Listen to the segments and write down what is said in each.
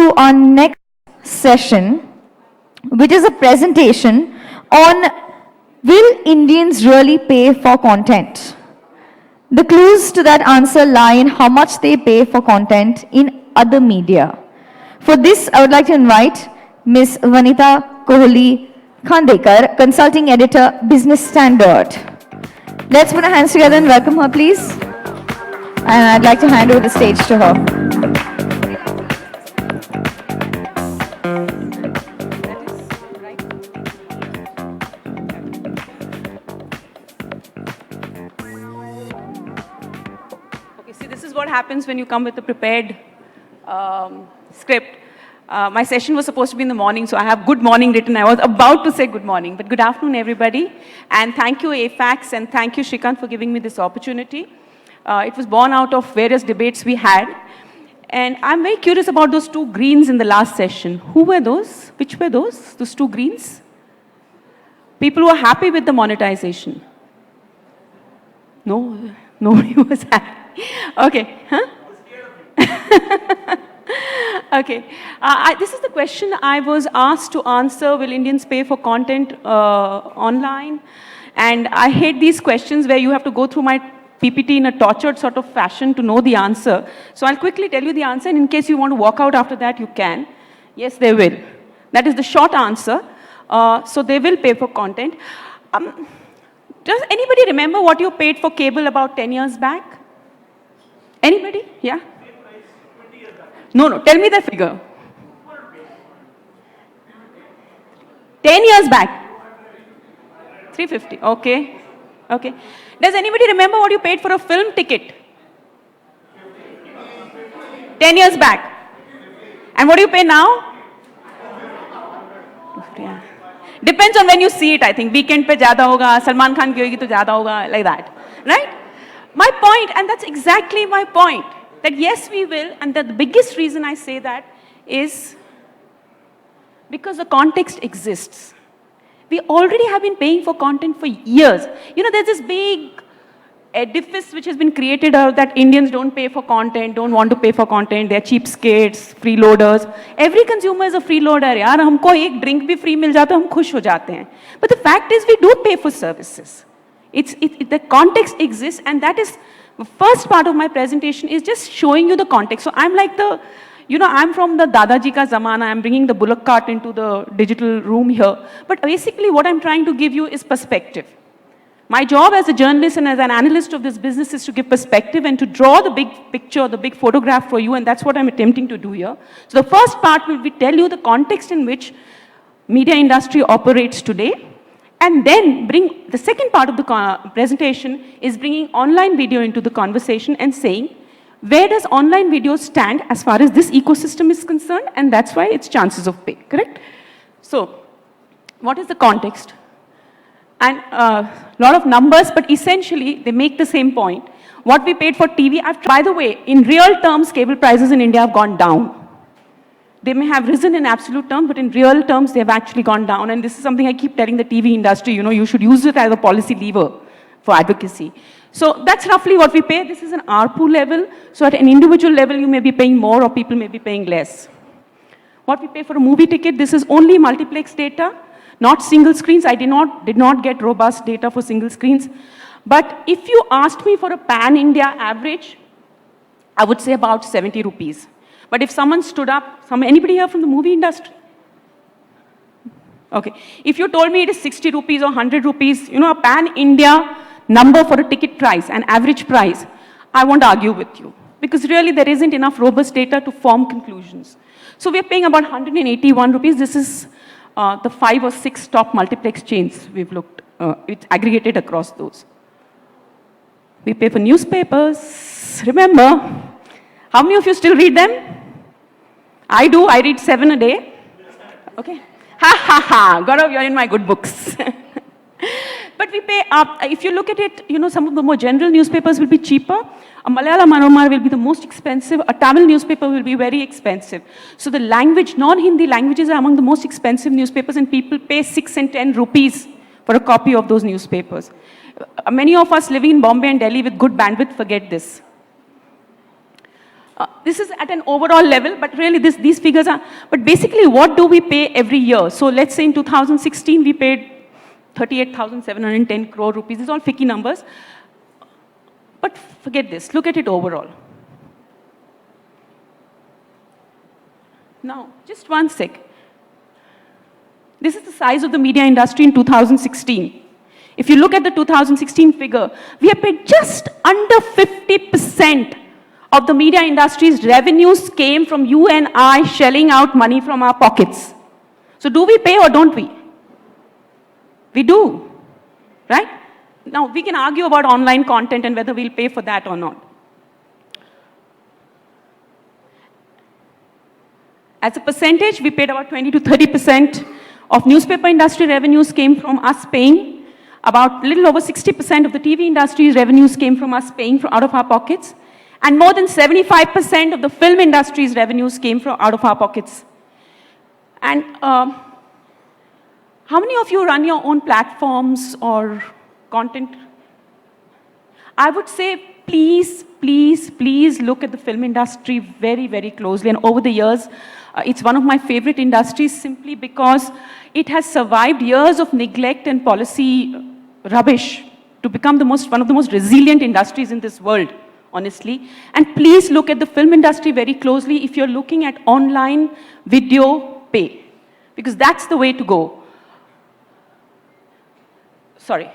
to our next session, which is a presentation on will Indians really pay for content? The clues to that answer lie in how much they pay for content in other media. For this, I would like to invite Ms. Vanita Kohli Khandekar, Consulting Editor, Business Standard. Let's put our hands together and welcome her, please. And I'd like to hand over the stage to her. Okay, see, this is what happens when you come with a prepared script. My session was supposed to be in the morning, so I have good morning written. I was about to say good morning, but good afternoon, everybody. And thank you, AFAX, and thank you, Shrikant, for giving me this opportunity. It was born out of various debates we had. And I'm very curious about those two greens in the last session. Who were those? Which were those? Those two greens? People who are happy with the monetization. No, nobody was happy. Okay, huh? Okay. This is the question I was asked to answer. Will Indians pay for content online? And I hate these questions where you have to go through my PPT in a tortured sort of fashion to know the answer. So I'll quickly tell you the answer, and in case you want to walk out after that, you can. Yes, they will. That is the short answer. So they will pay for content. Does anybody remember what you paid for cable about 10 years back? Anybody? Yeah? No, tell me the figure. 10 years back. 350, okay. Okay. Does anybody remember what you paid for a film ticket? 10 years back. And what do you pay now? Yeah. Depends on when you see it, I think. Weekend pe zyada hoga, Salman Khan ki hogi to zyada hoga, like that. Right? My point, and that's exactly my point, that yes, we will, and the biggest reason I say that is because the context exists. We already have been paying for content for years. You know, there's this big edifice which has been created out that Indians don't pay for content, don't want to pay for content, they're cheapskates, freeloaders. Every consumer is a freeloader. Yaar, humko ek drink bhi free mil jata, hum khush ho jate hain. But the fact is, we do pay for services. The context exists, and that is the first part of my presentation is just showing you the context. So I'm like the, you know, I'm from the Dadaji ka zamana, I'm bringing the bullock cart into the digital room here. But basically what I'm trying to give you is perspective. My job as a journalist and as an analyst of this business is to give perspective and to draw the big picture, the big photograph for you, and that's what I'm attempting to do here. So the first part will be tell you the context in which media industry operates today. And then bring, the second part of the presentation is bringing online video into the conversation and saying, where does online video stand as far as this ecosystem is concerned? And that's why it's chances of pay, correct? So, what is the context? And a lot of numbers, but essentially they make the same point. What we paid for TV, by the way, in real terms, cable prices in India have gone down. They may have risen in absolute terms, but in real terms, they have actually gone down. And this is something I keep telling the TV industry, you know, you should use it as a policy lever for advocacy. So that's roughly what we pay. This is an ARPU level. So at an individual level, you may be paying more or people may be paying less. What we pay for a movie ticket, this is only multiplex data, not single screens. I did not get robust data for single screens. But if you asked me for a pan-India average, I would say about 70 rupees. But if someone stood up, anybody here from the movie industry? Okay. If you told me it is 60 rupees or 100 rupees, you know, a pan-India number for a ticket price, an average price, I won't argue with you. Because really there isn't enough robust data to form conclusions. So we're paying about 181 rupees. This is the 5 or 6 top multiplex chains we've looked. It's aggregated across those. We pay for newspapers. Remember, how many of you still read them? I do. I read 7 a day. Okay. Ha ha ha. Gaurav, you're in my good books. But we pay up. If you look at it, you know, some of the more general newspapers will be cheaper. A Malayalam Manomar will be the most expensive. A Tamil newspaper will be very expensive. So the language, non-Hindi languages are among the most expensive newspapers, and people pay 6 and 10 rupees for a copy of those newspapers. Many of us living in Bombay and Delhi with good bandwidth forget this. This is at an overall level, but really these figures are, but basically what do we pay every year? So let's say in 2016, we paid 38,710 crore rupees. These are all FICCI numbers. But forget this, look at it overall. Now, just one sec. This is the size of the media industry in 2016. If you look at the 2016 figure, we have paid just under 50% of the media industry's revenues came from you and I shelling out money from our pockets. So do we pay or don't we? We do, right? Now, we can argue about online content and whether we'll pay for that or not. As a percentage, we paid about 20 to 30% of newspaper industry revenues came from us paying. About a little over 60% of the TV industry's revenues came from us paying out of our pockets. And more than 75% of the film industry's revenues came from out of our pockets. And how many of you run your own platforms or content? I would say, please, please, please look at the film industry very, very closely. And over the years, it's one of my favorite industries simply because it has survived years of neglect and policy rubbish to become one of the most resilient industries in this world, honestly. And please look at the film industry very closely if you're looking at online video pay, because that's the way to go. Sorry.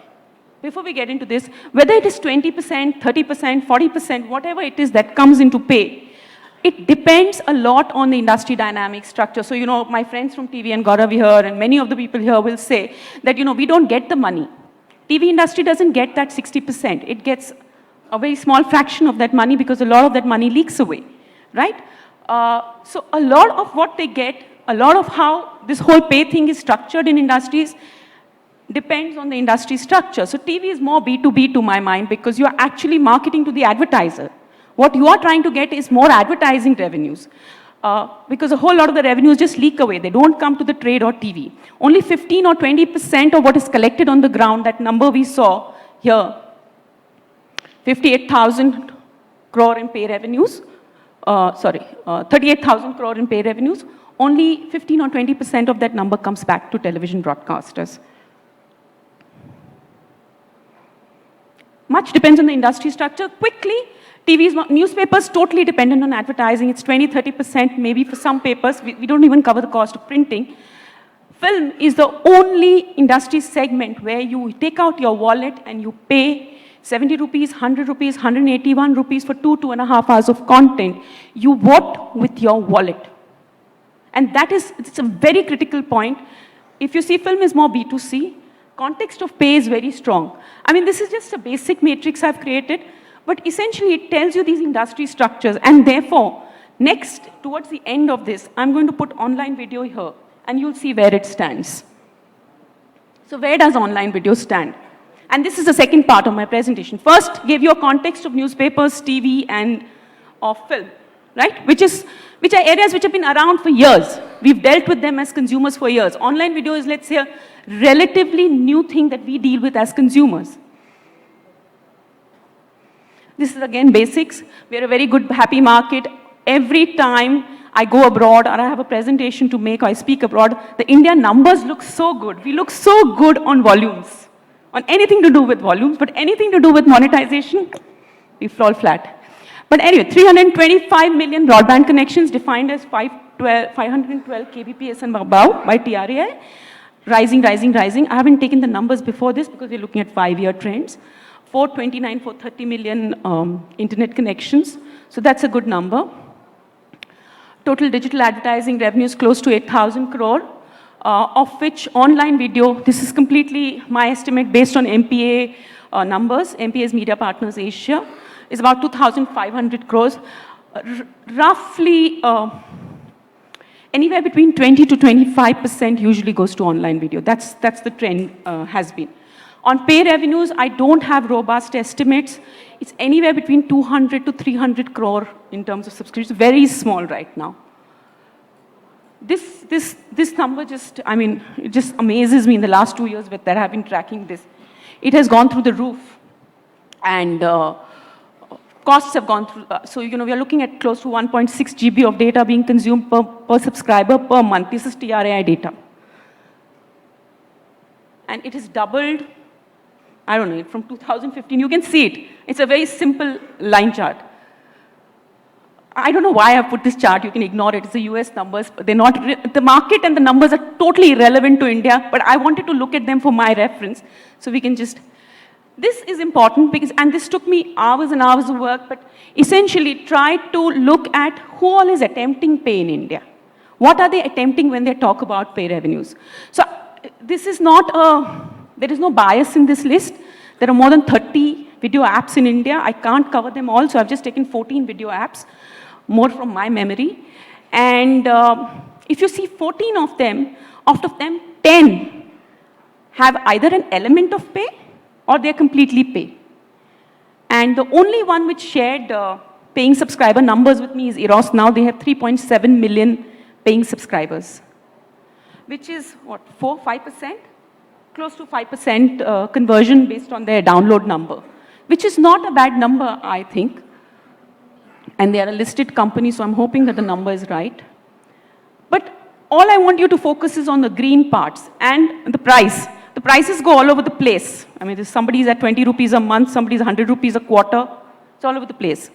Before we get into this, whether it is 20%, 30%, 40%, whatever it is that comes into pay, it depends a lot on the industry dynamic structure. So, you know, my friends from TV and Gaurav here and many of the people here will say that, you know, we don't get the money. TV industry doesn't get that 60%. It gets a very small fraction of that money because a lot of that money leaks away, right? So a lot of what they get, a lot of how this whole pay thing is structured in industries depends on the industry structure. So TV is more B2B to my mind because you are actually marketing to the advertiser. What you are trying to get is more advertising revenues because a whole lot of the revenues just leak away. They don't come to the trade or TV. Only 15 or 20% of what is collected on the ground, that number we saw here, 58,000 crore in pay revenues, 38,000 crore in pay revenues, only 15 or 20% of that number comes back to television broadcasters. Much depends on the industry structure. Quickly, newspapers totally dependent on advertising. It's 20, 30% maybe for some papers. We don't even cover the cost of printing. Film is the only industry segment where you take out your wallet and you pay 70 rupees, 100 rupees, 181 rupees for 2.5 hours of content. You vote with your wallet. And it's a very critical point. If you see film is more B2C, context of pay is very strong. I mean, this is just a basic matrix I've created, but essentially it tells you these industry structures. And therefore, next, towards the end of this, I'm going to put online video here, and you'll see where it stands. So where does online video stand? And this is the second part of my presentation. First, gave you a context of newspapers, TV, and of film, right? Which are areas which have been around for years. We've dealt with them as consumers for years. Online video is, let's say, a relatively new thing that we deal with as consumers. This is again basics. We're a very good, happy market. Every time I go abroad or I have a presentation to make or I speak abroad, the India numbers look so good. We look so good on volumes, on anything to do with volumes, but anything to do with monetization, we fall flat. But anyway, 325 million broadband connections defined as 512 kbps and above by TRAI. Rising, rising, rising. I haven't taken the numbers before this because we're looking at 5-year trends. 429, 430 million internet connections. So that's a good number. Total digital advertising revenues close to 8,000 crore, of which online video, this is completely my estimate based on MPA numbers, MPA's Media Partners Asia, is about 2,500 crores. Roughly, anywhere between 20 to 25% usually goes to online video. That's the trend has been. On pay revenues, I don't have robust estimates. It's anywhere between 200 to 300 crore in terms of subscriptions, very small right now. This number just, I mean, it just amazes me in the last 2 years that I've been tracking this. It has gone through the roof. And costs have gone through, so we are looking at close to 1.6 GB of data being consumed per subscriber per month. This is TRAI data. And it has doubled, I don't know, from 2015. You can see it. It's a very simple line chart. I don't know why I put this chart. You can ignore it. It's the US numbers. They're not, the market and the numbers are totally irrelevant to India, but I wanted to look at them for my reference. So we can just, this is important because, and this took me hours and hours of work, but essentially try to look at who all is attempting pay in India. What are they attempting when they talk about pay revenues? So this is not there is no bias in this list. There are more than 30 video apps in India. I can't cover them all, so I've just taken 14 video apps, more from my memory. And if you see 14 of them, out of them, 10 have either an element of pay or they're completely pay. And the only one which shared paying subscriber numbers with me is Eros. Now they have 3.7 million paying subscribers, which is what, 5%? Close to 5% conversion based on their download number, which is not a bad number, I think. And they are a listed company, so I'm hoping that the number is right. But all I want you to focus is on the green parts and the price. The prices go all over the place. I mean, somebody's at 20 rupees a month, somebody's 100 rupees a quarter. It's all over the place.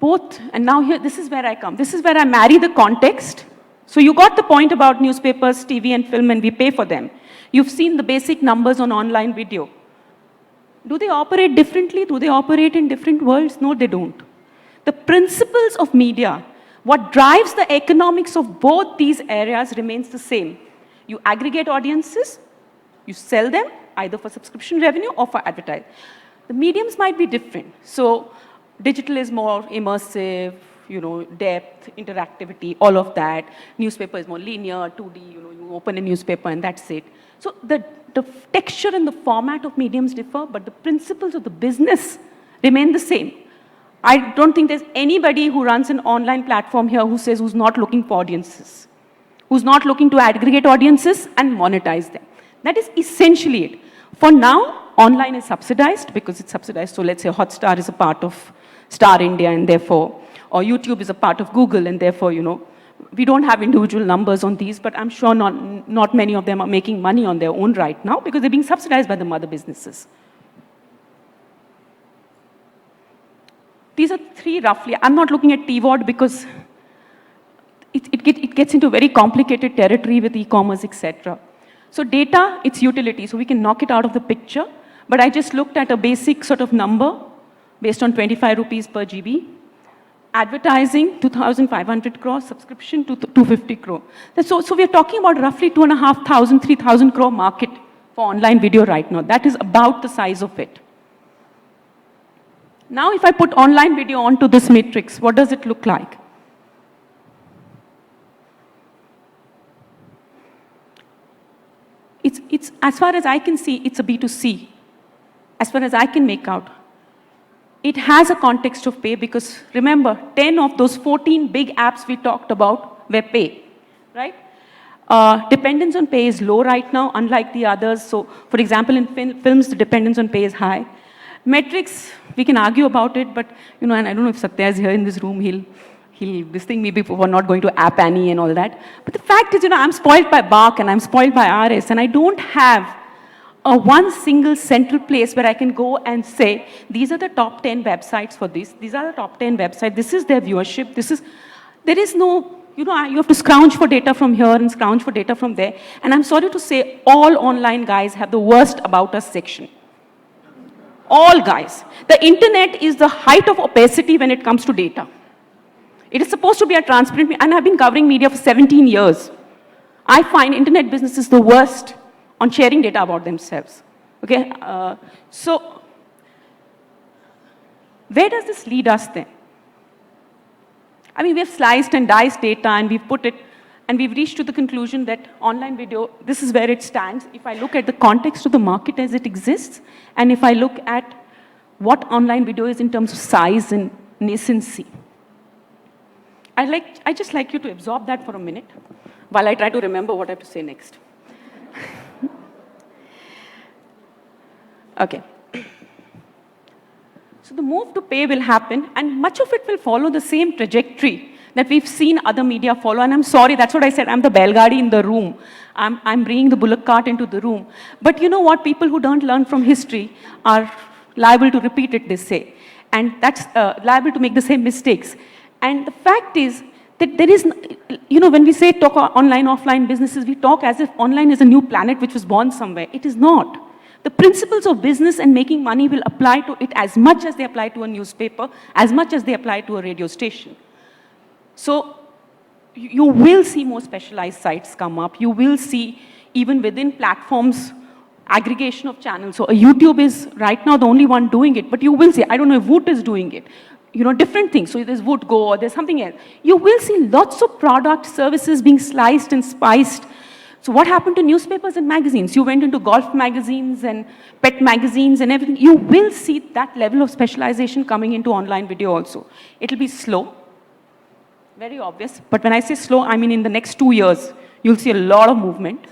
Both, and now here, this is where I come. This is where I marry the context. So you got the point about newspapers, TV and film, and we pay for them. You've seen the basic numbers on online video. Do they operate differently? Do they operate in different worlds? No, they don't. The principles of media, what drives the economics of both these areas remains the same. You aggregate audiences, you sell them either for subscription revenue or for advertising. The mediums might be different. So digital is more immersive, depth, interactivity, all of that. Newspaper is more linear, 2D, you open a newspaper and that's it. So the texture and the format of mediums differ, but the principles of the business remain the same. I don't think there's anybody who runs an online platform here who's not looking for audiences, who's not looking to aggregate audiences and monetize them. That is essentially it. For now, online is subsidized because it's subsidized. So let's say Hotstar is a part of Star India and therefore, or YouTube is a part of Google and therefore, we don't have individual numbers on these, but I'm sure not many of them are making money on their own right now because they're being subsidized by the mother businesses. These are three roughly. I'm not looking at TVOD because it gets into very complicated territory with e-commerce, etc. So data, it's utility, so we can knock it out of the picture, but I just looked at a basic sort of number based on 25 rupees per GB. Advertising, 2,500 crore, subscription to 250 crore. So we're talking about roughly 2,500, 3,000 crore market for online video right now. That is about the size of it. Now if I put online video onto this matrix, what does it look like? It's as far as I can see, it's a B2C. As far as I can make out. It has a context of pay because remember, 10 of those 14 big apps we talked about were pay, right? Dependence on pay is low right now, unlike the others. So, for example, in films, the dependence on pay is high. Metrics, we can argue about it, but, and I don't know if Satya is here in this room, he'll distinct me for not going to App Annie and all that. But the fact is, I'm spoiled by Bark and I'm spoiled by RS, and I don't have one single central place where I can go and say, these are the top 10 websites for this, these are the top 10 websites, this is their viewership, there is no, you have to scrounge for data from here and scrounge for data from there. And I'm sorry to say, all online guys have the worst about us section. All guys. The internet is the height of opacity when it comes to data. It is supposed to be a transparent, and I've been covering media for 17 years. I find internet business is the worst on sharing data about themselves. Okay, so where does this lead us then? I mean, we have sliced and diced data and we've put it, and we've reached to the conclusion that online video, this is where it stands. If I look at the context of the market as it exists, and if I look at what online video is in terms of size and nascency. I just like you to absorb that for a minute while I try to remember what I have to say next. Okay. So the move to pay will happen, and much of it will follow the same trajectory that we've seen other media follow. And I'm sorry, that's what I said. I'm the Belgadi in the room. I'm bringing the bullock cart into the room. But you know what? People who don't learn from history are liable to repeat it, they say. And that's liable to make the same mistakes. And the fact is that there is, you know, when we say talk online, offline businesses, we talk as if online is a new planet which was born somewhere. It is not. The principles of business and making money will apply to it as much as they apply to a newspaper, as much as they apply to a radio station. So you will see more specialized sites come up. You will see, even within platforms, aggregation of channels. So YouTube is right now the only one doing it, but you will see, I don't know if Woot is doing it, you know, different things. So there's Woot Go or there's something else. You will see lots of product services being sliced and spiced. So what happened to newspapers and magazines? You went into golf magazines and pet magazines and everything. You will see that level of specialization coming into online video also. It'll be slow, very obvious. But when I say slow, I mean in the next 2 years, you'll see a lot of movement.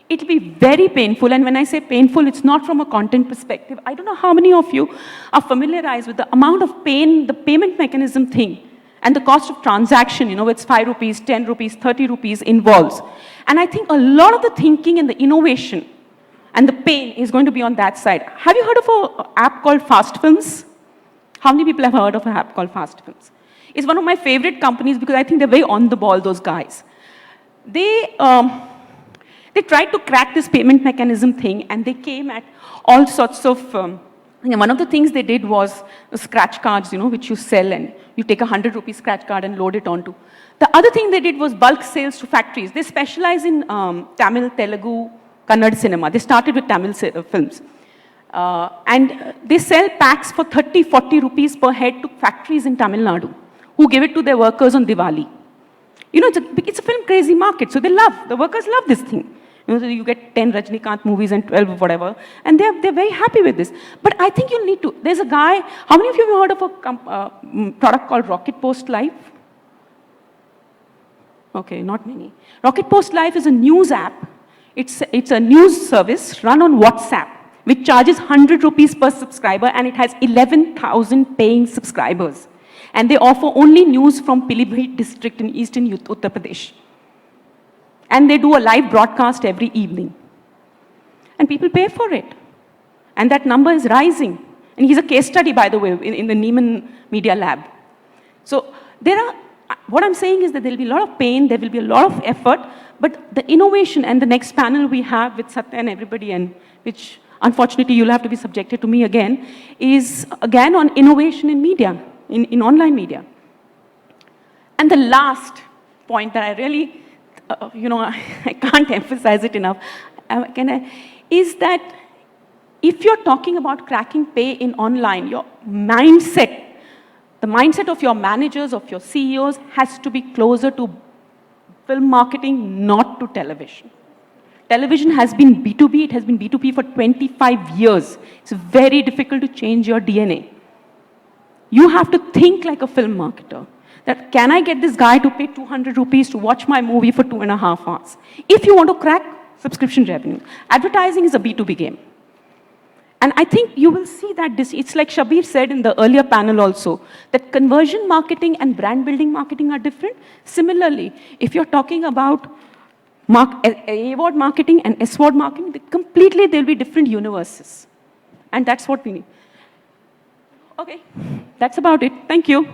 It'll be very painful. And when I say painful, it's not from a content perspective. I don't know how many of you are familiarized with the amount of pain, the payment mechanism thing, and the cost of transaction, you know, it's 5 rupees, 10 rupees, 30 rupees involves. And I think a lot of the thinking and the innovation and the pain is going to be on that side. Have you heard of an app called Fast Films? How many people have heard of an app called Fast Films? It's one of my favorite companies because I think they're very on the ball, those guys. They tried to crack this payment mechanism thing, and they came at all sorts of, one of the things they did was the scratch cards, you know, which you sell, and you take a 100 rupee scratch card and load it onto. The other thing they did was bulk sales to factories. They specialize in Tamil, Telugu, Kannada cinema. They started with Tamil films. And they sell packs for 30, 40 rupees per head to factories in Tamil Nadu, who give it to their workers on Diwali. You know, it's a film crazy market, so the workers love this thing. You know, so you get 10 Rajnikant movies and 12 whatever, and they're very happy with this. But I think you need to, there's a guy, how many of you have heard of a product called Rocket Post Live? Okay, not many. Rocket Post Live is a news app. It's a news service run on WhatsApp, which charges 100 rupees per subscriber, and it has 11,000 paying subscribers. And they offer only news from Pilibhit district in eastern Uttar Pradesh. And they do a live broadcast every evening. And people pay for it. And that number is rising. And he's a case study, by the way, in the Neiman Media Lab. So what I'm saying is that there will be a lot of pain, there will be a lot of effort, but the innovation, and the next panel we have with Satya and everybody, and which unfortunately you'll have to be subjected to me again, is again on innovation in media, in online media. And the last point that I really, I can't emphasize it enough, is that if you're talking about cracking pay in online, your mindset, the mindset of your managers, of your CEOs, has to be closer to film marketing, not to television. Television has been B2B, it has been B2B for 25 years. It's very difficult to change your DNA. You have to think like a film marketer. That can I get this guy to pay 200 rupees to watch my movie for 2.5 hours? If you want to crack subscription revenue, advertising is a B2B game. And I think you will see that it's like Shabir said in the earlier panel also, that conversion marketing and brand building marketing are different. Similarly, if you're talking about A-word marketing and S-word marketing, completely they'll be different universes. And that's what we need. Okay, that's about it. Thank you.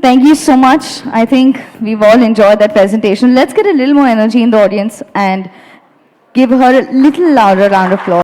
Thank you so much. I think we've all enjoyed that presentation. Let's get a little more energy in the audience and give her a little louder round of applause.